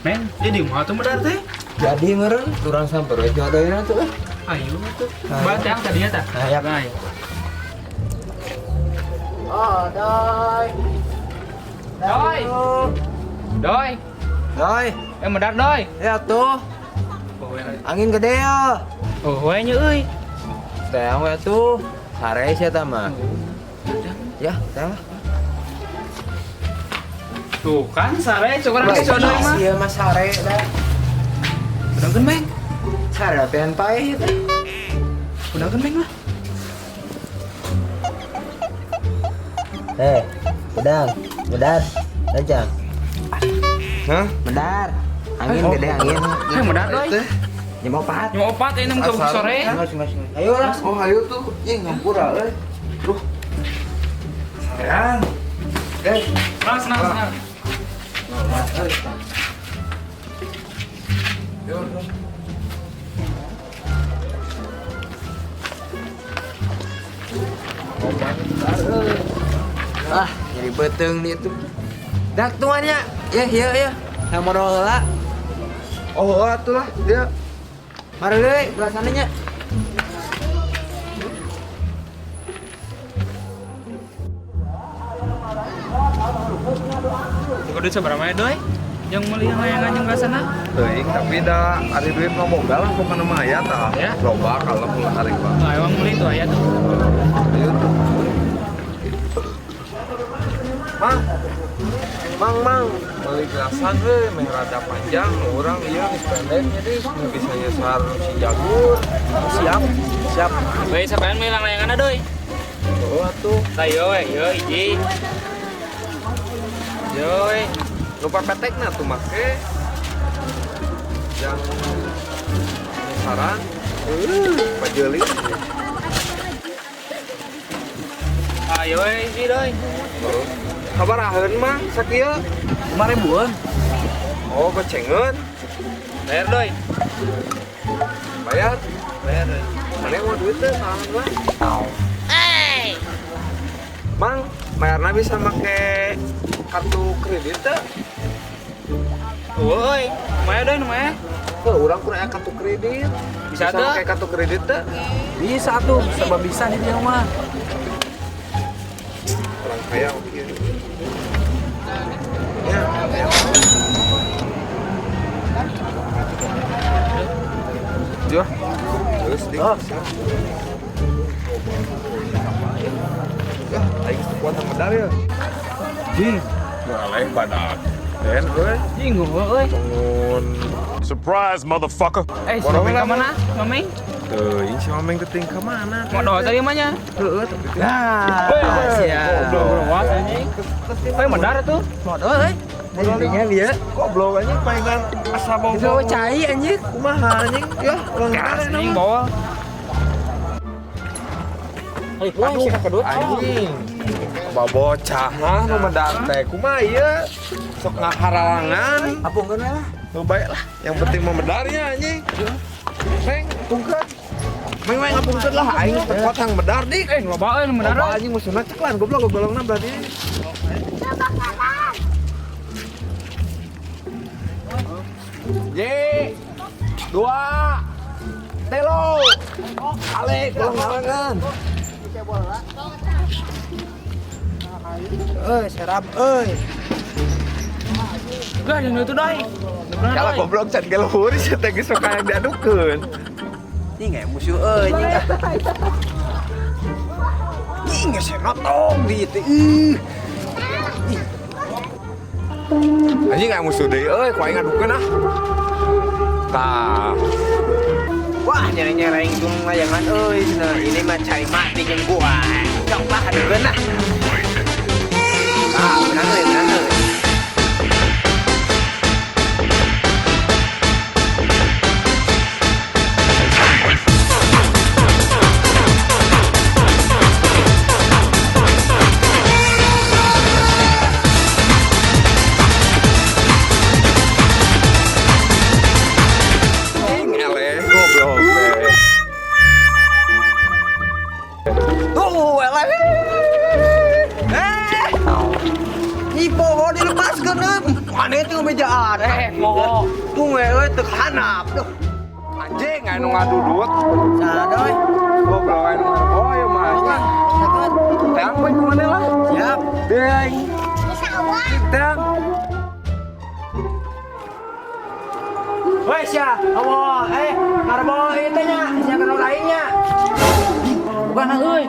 Neng, jadi mau tuh medar teh? Jadi meren, kurang sampai jodohnya tuh. Ayo tuh. Batang tadinya tak? Ayo. Ayo. Oh, doi. Doi. Doi. Doi. Medar doi. Ya tuh. Angin gede ya. Oh, wanya euy. Teh we tuh. Sare sia tah mah. Ya, teh. Tuh kan sare cukup orang jodoh mah. Iya mas sare dah. Udah gembeng. Sare apian pae itu. Udah gembeng lah. Udang, medar, aja. Hah? Medar. Angin gede angin. Medar doi. Nyamu opat. Nyamu opat ini ke sore. Ayo lah. Oh, ayo tuh. Ih, ngampura euy. Duh. Sayang. Senang. Jadi beteng nih tuh. Dak tuannya. Ya. Yang modal heula. Oh, atuh lah dia. Mari deui belah sananya. Udah seberapa ya doi? Yang melihat layangan yang ke sana? Teuing tapi da ari duit mah boga lah pokona mah aya tah. Ya? Loba kalem ulah hari mah. Nah, emang beli itu ayat tuh. Ayo tuh. Mang. Beli gelasan euy, meh rada panjang, urang ieu geus pendek jadi bisa nyasar si Jagur. Siap. Baik, sampean melihat layangan doi. Oh, atuh. Tayo yo iji. Yoi. Lupa petekna tuh make. Yang saran. Pajeuli. Ayo iji doi. Kabar aheun mah sakieu. 5.000-an. Oh, gocengeun. Bayar doi. Bayar. Doi. Mana mau duit teh saran mah? Mang, bayarna bisa make kartu kredit teh. Woi, namanya doi namanya. Urang kurang aya kartu kredit. Bisa ada? Make kartu kredit teh. Bisa tuh, sebab bisa di dia mah. Orang kaya oke. Ya. Jo. Terus dik. Ya, aing kuat medal ya. Jing, Galeh badak. Den, euy. jinggung euy. Bangun. Surprise, motherfucker. Si Mameng ke mana? Mameng? Teuing si Mameng teh ting ka mana? Mau doa tadi mana? Heueuh tapi teh. Nah, siap. Bro, anjing. Kayak medar tuh. Modal euy. Intinya dia. Kok blow anjing palingan asa bau. Itu cai anjir. Kumaha anjing? Ya, ulang kali Anjing bawa. Aduh, anjing. Babocah mah nu medar teh kumaha ieu? Sok ngaharalangan. Apungkeun we lah. Nu bae lah, yang penting mah medarnya anjing. Meng, tungkeun. Meng ngapungkeun lah aing teh kuat hang medar dik. Loba euy medar. Loba anjing musuhna ceklan goblok golongna berarti. Ye. 2 Telo. Ale golong-golongan. Serap euy. Gak yang itu doi. Kalau goblok can geluhur sih teh geus sok aya diadukeun. Ini nggak musuh euy anjing. Ih, nggak senotong di itu. Anjing aya musuh deui euy, ku aing ngadukeun ah. Tah. Wah, nyereng-nyereng itu layangan euy. Nah, ini mah cari mati jeung gua. Coba hadukeun lah. Benar euy. Mana itu mejaan? Mo. Tunggu teu hanap tuh. Anjing anu ngadudut. Sadoy. Goblok anu ngarboy mah. Sakit. Teang poe kemana lah? Siap. Deng. Teang. Woi sia, awo, ngarbo itu nya, sia kenal lainnya. Bukan euy,